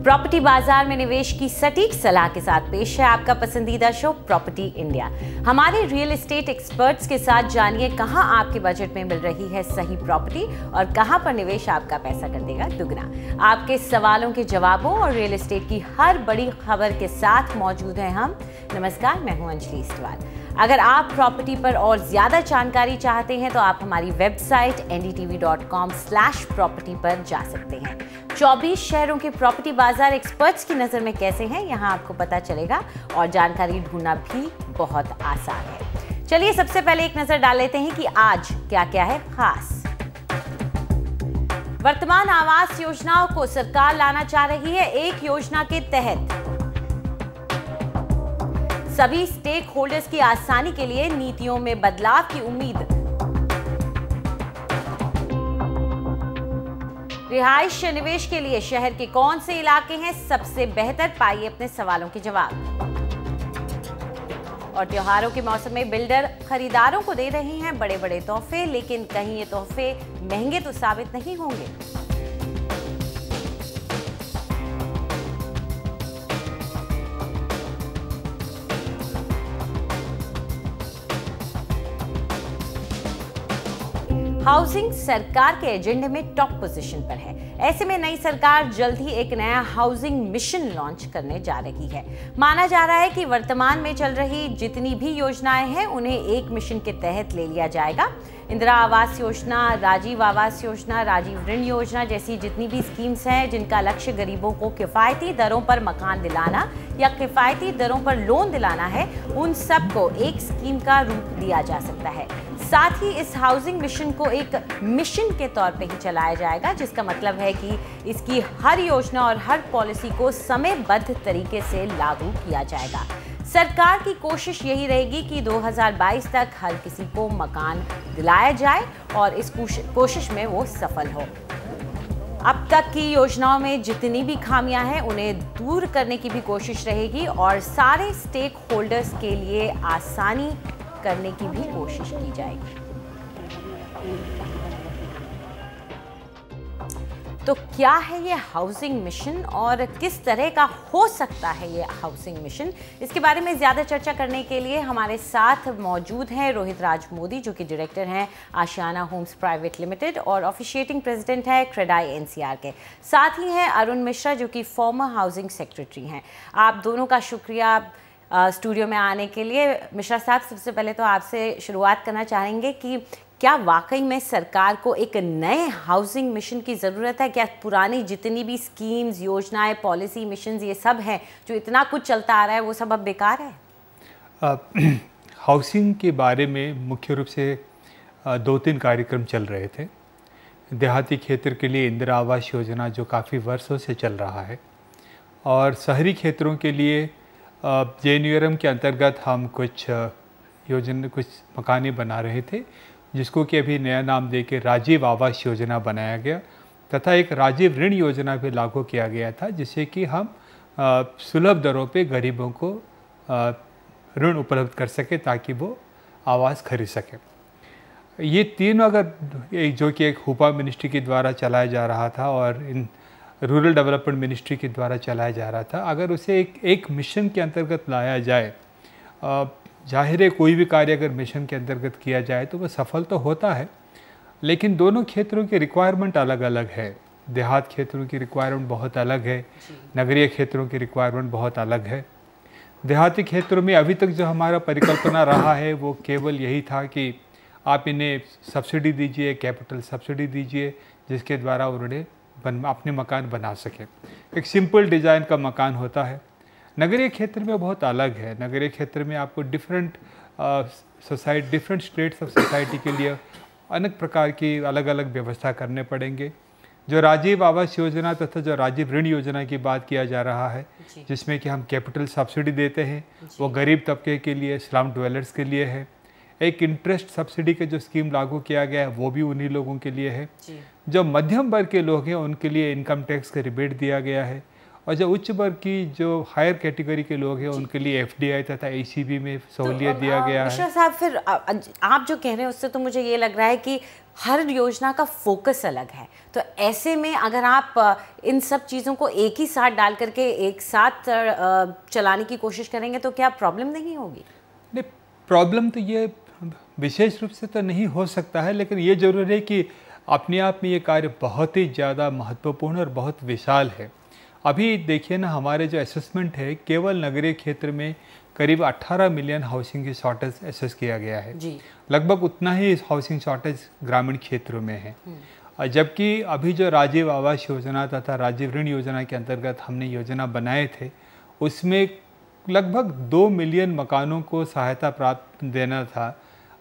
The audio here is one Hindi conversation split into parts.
प्रॉपर्टी बाजार में निवेश की सटीक सलाह के साथ पेश है आपका पसंदीदा शो प्रॉपर्टी इंडिया। हमारे रियल एस्टेट एक्सपर्ट्स के साथ जानिए कहां आपके बजट में मिल रही है सही प्रॉपर्टी और कहां पर निवेश आपका पैसा कर देगा दुगना। आपके सवालों के जवाबों और रियल एस्टेट की हर बड़ी खबर के साथ मौजूद हैं हम। नमस्कार, मैं हूं अंजलि इस्टवाल। अगर आप प्रॉपर्टी पर और ज्यादा जानकारी चाहते हैं तो आप हमारी वेबसाइट ndtv.com/property पर जा सकते हैं। 24 शहरों के प्रॉपर्टी बाजार एक्सपर्ट्स की नजर में कैसे हैं, यहां आपको पता चलेगा और जानकारी ढूंढना भी बहुत आसान है। चलिए सबसे पहले एक नजर डाल लेते हैं कि आज क्या क्या है खास। वर्तमान आवास योजनाओं को सरकार लाना चाह रही है एक योजना के तहत। सभी स्टेक होल्डर्स की आसानी के लिए नीतियों में बदलाव की उम्मीद। रिहाइश निवेश के लिए शहर के कौन से इलाके हैं सबसे बेहतर, पाइए अपने सवालों के जवाब। और त्योहारों के मौसम में बिल्डर खरीदारों को दे रहे हैं बड़े बड़े तोहफे, लेकिन कहीं ये तोहफे महंगे तो साबित नहीं होंगे। हाउसिंग सरकार के एजेंडे में टॉप पोजीशन पर है। ऐसे में नई सरकार जल्द ही एक नया हाउसिंग मिशन लॉन्च करने जा रही है। माना जा रहा है कि वर्तमान में चल रही जितनी भी योजनाएं हैं उन्हें एक मिशन के तहत ले लिया जाएगा। इंदिरा आवास योजना, राजीव आवास योजना, राजीव ऋण योजना जैसी जितनी भी स्कीम्स हैं जिनका लक्ष्य गरीबों को किफायती दरों पर मकान दिलाना या किफायती दरों पर लोन दिलाना है, उन सबको एक स्कीम का रूप दिया जा सकता है। साथ ही इस हाउसिंग मिशन को एक मिशन के तौर पे ही चलाया जाएगा, जिसका मतलब है कि इसकी हर योजना और हर पॉलिसी को समयबद्ध तरीके से लागू किया जाएगा। सरकार की कोशिश यही रहेगी कि 2022 तक हर किसी को मकान दिलाया जाए और इस कोशिश में वो सफल हो। अब तक की योजनाओं में जितनी भी खामियां हैं उन्हें दूर करने की भी कोशिश रहेगी और सारे स्टेक होल्डर्स के लिए आसानी करने की भी कोशिश की जाएगी। तो क्या है ये हाउसिंग मिशन और किस तरह का हो सकता है ये हाउसिंग मिशन, इसके बारे में ज्यादा चर्चा करने के लिए हमारे साथ मौजूद हैं रोहित राज मोदी, जो कि डायरेक्टर हैं आशियाना होम्स प्राइवेट लिमिटेड और ऑफिशिएटिंग प्रेसिडेंट है क्रेडाई एनसीआर के। साथ ही हैं अरुण मिश्रा, जो कि फॉर्मर हाउसिंग सेक्रेटरी हैं। आप दोनों का शुक्रिया स्टूडियो में आने के लिए। मिश्रा साहब, सबसे पहले तो आपसे शुरुआत करना चाहेंगे कि क्या वाकई में सरकार को एक नए हाउसिंग मिशन की ज़रूरत है? क्या पुरानी जितनी भी स्कीम्स, योजनाएं, पॉलिसी, मिशंस ये सब हैं जो इतना कुछ चलता आ रहा है वो सब अब बेकार है? हाउसिंग के बारे में मुख्य रूप से 2-3 कार्यक्रम चल रहे थे। देहाती क्षेत्र के लिए इंदिरा आवास योजना जो काफ़ी वर्षों से चल रहा है, और शहरी क्षेत्रों के लिए JNURM के अंतर्गत हम कुछ मकानें बना रहे थे, जिसको कि अभी नया नाम देके राजीव आवास योजना बनाया गया, तथा एक राजीव ऋण योजना भी लागू किया गया था, जिससे कि हम सुलभ दरों पे गरीबों को ऋण उपलब्ध कर सके ताकि वो आवास खरीद सके। ये तीनों अगर जो कि एक हुपा मिनिस्ट्री के द्वारा चलाया जा रहा था और इन रूरल डेवलपमेंट मिनिस्ट्री के द्वारा चलाया जा रहा था, अगर उसे एक मिशन के अंतर्गत लाया जाए, जाहिर है कोई भी कार्य अगर मिशन के अंतर्गत किया जाए तो वह सफल तो होता है, लेकिन दोनों क्षेत्रों की रिक्वायरमेंट अलग अलग है। देहात क्षेत्रों की रिक्वायरमेंट बहुत अलग है, नगरीय क्षेत्रों की रिक्वायरमेंट बहुत अलग है। देहाती क्षेत्रों में अभी तक जो हमारा परिकल्पना रहा है वो केवल यही था कि आप इन्हें सब्सिडी दीजिए, कैपिटल सब्सिडी दीजिए, जिसके द्वारा उन्होंने अपने मकान बना सके। एक सिंपल डिज़ाइन का मकान होता है। नगरीय क्षेत्र में बहुत अलग है। नगरीय क्षेत्र में आपको डिफरेंट स्टेट्स ऑफ सोसाइटी के लिए अनेक प्रकार की अलग अलग व्यवस्था करने पड़ेंगे। जो राजीव आवास योजना तथा जो राजीव ऋण योजना की बात किया जा रहा है, जिसमें कि हम कैपिटल सब्सिडी देते हैं, वो गरीब तबके के लिए, स्लम ड्वेलर्स के लिए है। एक इंटरेस्ट सब्सिडी का जो स्कीम लागू किया गया है वो भी उन्हीं लोगों के लिए है। जो मध्यम वर्ग के लोग हैं उनके लिए इनकम टैक्स का रिबेट दिया गया है, और जो उच्च वर्ग की जो हायर कैटेगरी के लोग हैं उनके लिए FDI तथा ACB में सहूलियत दिया गया है। मिश्रा साहब, फिर आप जो कह रहे हैं उससे तो मुझे ये लग रहा है कि हर योजना का फोकस अलग है, तो ऐसे में अगर आप इन सब चीज़ों को एक ही साथ डाल करके एक साथ चलाने की कोशिश करेंगे तो क्या प्रॉब्लम नहीं होगी? नहीं, प्रॉब्लम तो ये विशेष रूप से तो नहीं हो सकता है, लेकिन ये ज़रूर है कि अपने आप में ये कार्य बहुत ही ज़्यादा महत्वपूर्ण और बहुत विशाल है। अभी देखिए ना, हमारे जो असेसमेंट है, केवल नगरीय क्षेत्र में करीब 18 मिलियन हाउसिंग की शॉर्टेज असेस किया गया है जी। लगभग उतना ही हाउसिंग शॉर्टेज ग्रामीण क्षेत्रों में है। जबकि अभी जो राजीव आवास योजना तथा राजीव ऋण योजना के अंतर्गत हमने योजना बनाए थे, उसमें लगभग 2 मिलियन मकानों को सहायता प्राप्त देना था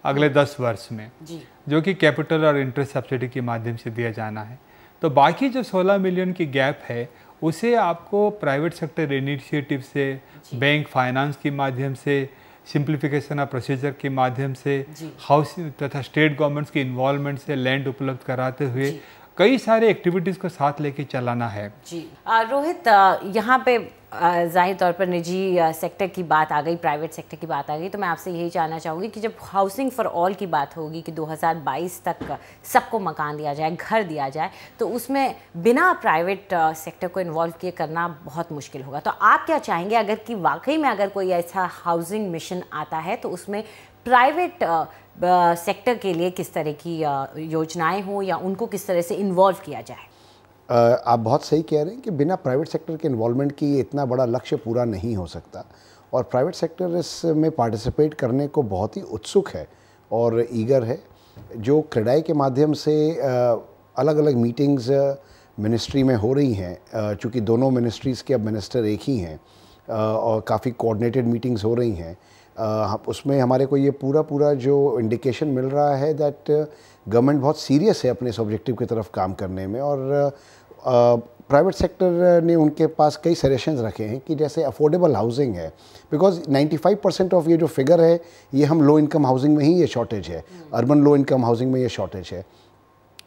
अगले 10 वर्ष में जी। जो कि कैपिटल और इंटरेस्ट सब्सिडी के माध्यम से दिया जाना है। तो बाकी जो 16 मिलियन की गैप है उसे आपको प्राइवेट सेक्टर इनिशिएटिव से, बैंक फाइनेंस के माध्यम से, सिंप्लीफिकेशन ऑफ प्रोसीजर के माध्यम से, हाउसिंग तथा स्टेट गवर्नमेंट्स के इन्वॉल्वमेंट से लैंड उपलब्ध कराते हुए कई सारे एक्टिविटीज़ को साथ लेके चलाना है जी। रोहित, यहाँ पे जाहिर तौर पर निजी सेक्टर की बात आ गई, प्राइवेट सेक्टर की बात आ गई, तो मैं आपसे यही जानना चाहूँगी कि जब हाउसिंग फॉर ऑल की बात होगी कि 2022 तक सबको मकान दिया जाए, घर दिया जाए, तो उसमें बिना प्राइवेट सेक्टर को इन्वॉल्व किए करना बहुत मुश्किल होगा। तो आप क्या चाहेंगे अगर कि वाकई में अगर कोई ऐसा हाउसिंग मिशन आता है तो उसमें प्राइवेट सेक्टर के लिए किस तरह की योजनाएं हों या उनको किस तरह से इन्वॉल्व किया जाए? आप बहुत सही कह रहे हैं कि बिना प्राइवेट सेक्टर के इन्वॉल्वमेंट की इतना बड़ा लक्ष्य पूरा नहीं हो सकता, और प्राइवेट सेक्टर इसमें पार्टिसिपेट करने को बहुत ही उत्सुक है और ईगर है। जो क्रेडाई के माध्यम से अलग अलग मीटिंग्स मिनिस्ट्री में हो रही हैं, चूँकि दोनों मिनिस्ट्रीज़ के अब मिनिस्टर एक ही हैं और काफ़ी कोऑर्डिनेटेड मीटिंग्स हो रही हैं, उसमें हमारे को ये पूरा जो इंडिकेशन मिल रहा है दैट गवर्नमेंट बहुत सीरियस है अपने इस ऑब्जेक्टिव की तरफ काम करने में। और प्राइवेट सेक्टर ने उनके पास कई सजेशंस रखे हैं कि जैसे अफोर्डेबल हाउसिंग है, बिकॉज 95% ऑफ ये जो फिगर है ये हम लो इनकम हाउसिंग में ही ये शॉर्टेज है, अर्बन लो इनकम हाउसिंग में ये शॉर्टेज है।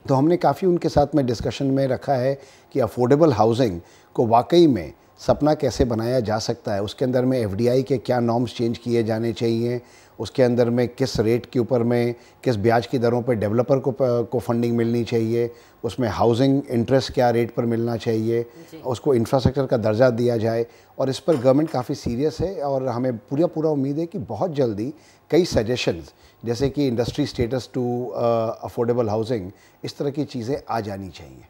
तो हमने काफ़ी उनके साथ में डिस्कशन में रखा है कि अफोर्डेबल हाउसिंग को वाकई में सपना कैसे बनाया जा सकता है, उसके अंदर में FDI के क्या नॉर्म्स चेंज किए जाने चाहिए, उसके अंदर में किस रेट के ऊपर में किस ब्याज की दरों पर डेवलपर को फंडिंग मिलनी चाहिए, उसमें हाउसिंग इंटरेस्ट क्या रेट पर मिलना चाहिए, उसको इंफ्रास्ट्रक्चर का दर्जा दिया जाए। और इस पर गवर्नमेंट काफ़ी सीरियस है और हमें पूरा उम्मीद है कि बहुत जल्दी कई सजेशंस जैसे कि industry status to affordable housing, इस तरह की चीज़ें आ जानी चाहिए।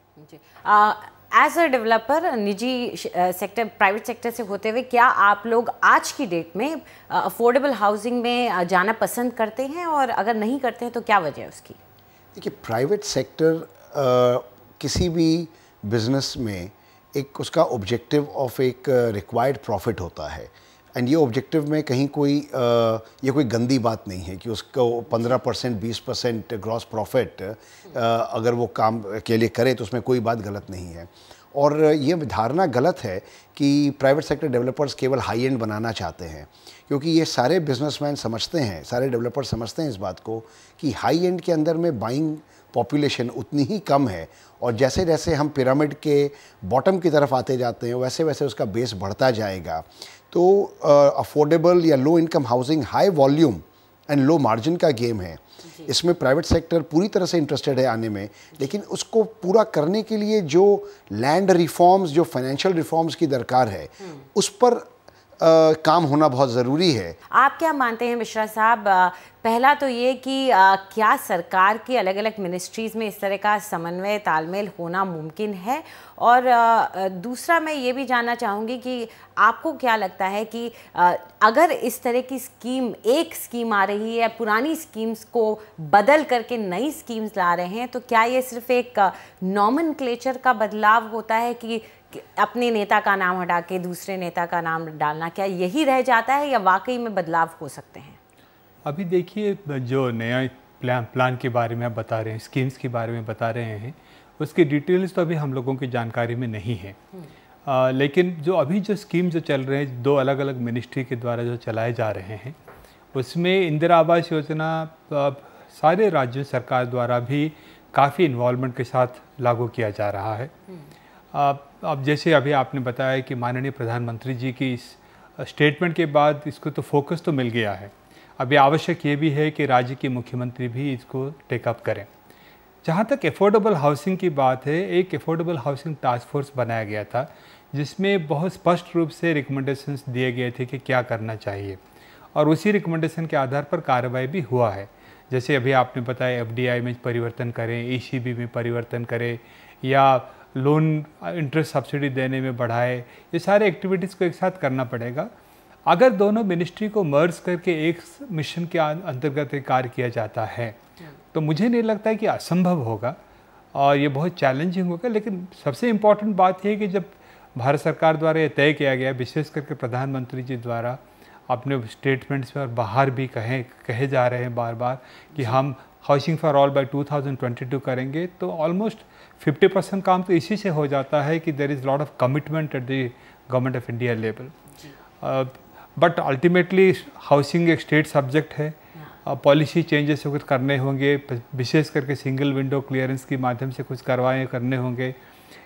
एज अ डेवलपर निजी सेक्टर प्राइवेट सेक्टर से होते हुए क्या आप लोग आज की डेट में अफोर्डेबल हाउसिंग में जाना पसंद करते हैं, और अगर नहीं करते हैं तो क्या वजह है उसकी? देखिए, प्राइवेट सेक्टर किसी भी बिजनेस में एक उसका ऑब्जेक्टिव ऑफ एक रिक्वायर्ड प्रॉफिट होता है, एंड ये ऑब्जेक्टिव में कहीं कोई ये कोई गंदी बात नहीं है कि उसको 15% 20% ग्रॉस प्रॉफिट अगर वो काम के लिए करे तो उसमें कोई बात गलत नहीं है। और ये धारणा गलत है कि प्राइवेट सेक्टर डेवलपर्स केवल हाई एंड बनाना चाहते हैं, क्योंकि ये सारे बिजनेसमैन समझते हैं, सारे डेवलपर्स समझते हैं इस बात को कि हाई एंड के अंदर में बाइंग पॉपुलेशन उतनी ही कम है, और जैसे जैसे हम पिरामिड के बॉटम की तरफ आते जाते हैं वैसे वैसे उसका बेस बढ़ता जाएगा। तो अफोर्डेबल या low income housing high volume and low margin का गेम है। इसमें प्राइवेट सेक्टर पूरी तरह से इंटरेस्टेड है आने में, लेकिन उसको पूरा करने के लिए जो लैंड रिफॉर्म्स, जो फाइनेंशियल रिफॉर्म्स की दरकार है, उस पर काम होना बहुत ज़रूरी है। आप क्या मानते हैं मिश्रा साहब, पहला तो ये कि क्या सरकार की अलग अलग मिनिस्ट्रीज़ में इस तरह का समन्वय तालमेल होना मुमकिन है, और दूसरा मैं ये भी जानना चाहूँगी कि आपको क्या लगता है कि अगर इस तरह की स्कीम, एक स्कीम आ रही है, पुरानी स्कीम्स को बदल करके नई स्कीम्स ला रहे हैं, तो क्या ये सिर्फ एक नॉमेनक्लेचर का बदलाव होता है कि अपने नेता का नाम हटा के दूसरे नेता का नाम डालना, क्या यही रह जाता है या वाकई में बदलाव हो सकते हैं? अभी देखिए, जो नया प्लान के बारे में आप बता रहे हैं, स्कीम्स के बारे में बता रहे हैं, उसकी डिटेल्स तो अभी हम लोगों की जानकारी में नहीं है। लेकिन जो स्कीम जो चल रहे हैं, 2 अलग अलग मिनिस्ट्री के द्वारा जो चलाए जा रहे हैं, उसमें इंदिरा आवास योजना सारे राज्य सरकार द्वारा भी काफ़ी इन्वॉल्वमेंट के साथ लागू किया जा रहा है। अब जैसे अभी आपने बताया कि माननीय प्रधानमंत्री जी की इस स्टेटमेंट के बाद इसको तो फोकस तो मिल गया है। अभी आवश्यक ये भी है कि राज्य के मुख्यमंत्री भी इसको टेकअप करें। जहाँ तक एफोर्डेबल हाउसिंग की बात है, एक एफोर्डेबल हाउसिंग टास्क फोर्स बनाया गया था जिसमें बहुत स्पष्ट रूप से रिकमेंडेशंस दिए गए थे कि क्या करना चाहिए, और उसी रिकमेंडेशन के आधार पर कार्रवाई भी हुआ है। जैसे अभी आपने बताया एफडीआई में परिवर्तन करें, ईसीबी में परिवर्तन करें, या लोन इंटरेस्ट सब्सिडी देने में बढ़ाए, ये सारे एक्टिविटीज़ को एक साथ करना पड़ेगा। अगर दोनों मिनिस्ट्री को मर्ज करके एक मिशन के अंतर्गत कार्य किया जाता है तो मुझे नहीं लगता है कि असंभव होगा, और ये बहुत चैलेंजिंग होगा। लेकिन सबसे इम्पॉर्टेंट बात यह है कि जब भारत सरकार द्वारा ये तय किया गया, विशेष करके प्रधानमंत्री जी द्वारा अपने स्टेटमेंट्स में और बाहर भी कहे जा रहे हैं बार बार कि हम हाउसिंग फॉर ऑल बाय 2022 करेंगे, तो ऑलमोस्ट 50% काम तो इसी से हो जाता है कि there is lot of commitment at the government of India level. But ultimately housing एक स्टेट सब्जेक्ट है। पॉलिसी चेंजेस कुछ करने होंगे, विशेष करके सिंगल विंडो क्लियरेंस के माध्यम से कुछ करने होंगे,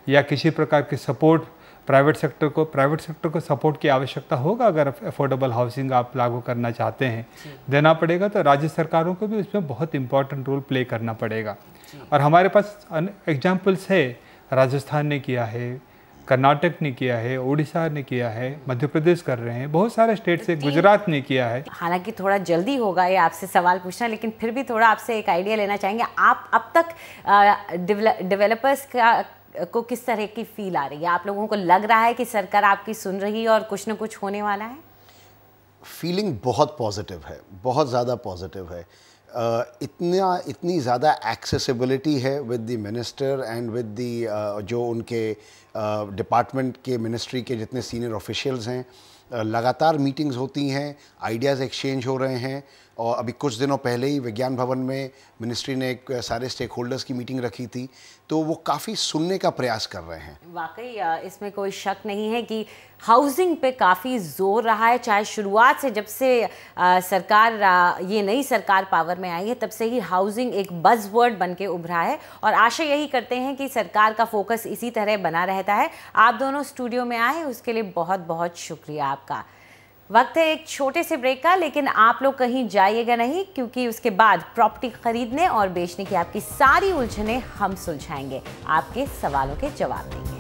या किसी प्रकार के सपोर्ट प्राइवेट सेक्टर को सपोर्ट की आवश्यकता होगा। अगर अफोर्डेबल हाउसिंग आप लागू करना चाहते हैं, देना पड़ेगा, तो राज्य सरकारों को भी उसमें बहुत इंपॉर्टेंट रोल प्ले करना पड़ेगा। और हमारे पास एग्जाम्पल्स है, राजस्थान ने किया है, कर्नाटक ने किया है, उड़ीसा ने किया है, मध्य प्रदेश कर रहे हैं, बहुत सारे स्टेट से, गुजरात ने किया है। हालांकि थोड़ा जल्दी होगा ये आपसे सवाल पूछना, लेकिन फिर भी थोड़ा आपसे एक आइडिया लेना चाहेंगे। आप अब तक डेवलपर्स को किस तरह की फील आ रही है? आप लोगों को लग रहा है कि सरकार आपकी सुन रही है और कुछ न कुछ होने वाला है? फीलिंग बहुत पॉजिटिव है, बहुत ज़्यादा पॉजिटिव है। इतनी ज़्यादा एक्सेसिबिलिटी है with the minister and with the जो उनके डिपार्टमेंट के मिनिस्ट्री के जितने सीनियर ऑफिशियल्स हैं। लगातार मीटिंग्स होती हैं, आइडियाज़ एक्सचेंज हो रहे हैं, और अभी कुछ दिनों पहले ही विज्ञान भवन में मिनिस्ट्री ने एक सारे स्टेक होल्डर्स की मीटिंग रखी थी, तो वो काफ़ी सुनने का प्रयास कर रहे हैं। वाकई इसमें कोई शक नहीं है कि हाउसिंग पे काफ़ी जोर रहा है। चाहे शुरुआत से, जब से ये नई सरकार पावर में आई है, तब से ही हाउसिंग एक बज़वर्ड बन के उभरा है, और आशा यही करते हैं कि सरकार का फोकस इसी तरह बना रहता है। आप दोनों स्टूडियो में आए, उसके लिए बहुत बहुत शुक्रिया आपका। वक्त है एक छोटे से ब्रेक का, लेकिन आप लोग कहीं जाइएगा नहीं, क्योंकि उसके बाद प्रॉपर्टी खरीदने और बेचने की आपकी सारी उलझनें हम सुलझाएंगे, आपके सवालों के जवाब देंगे।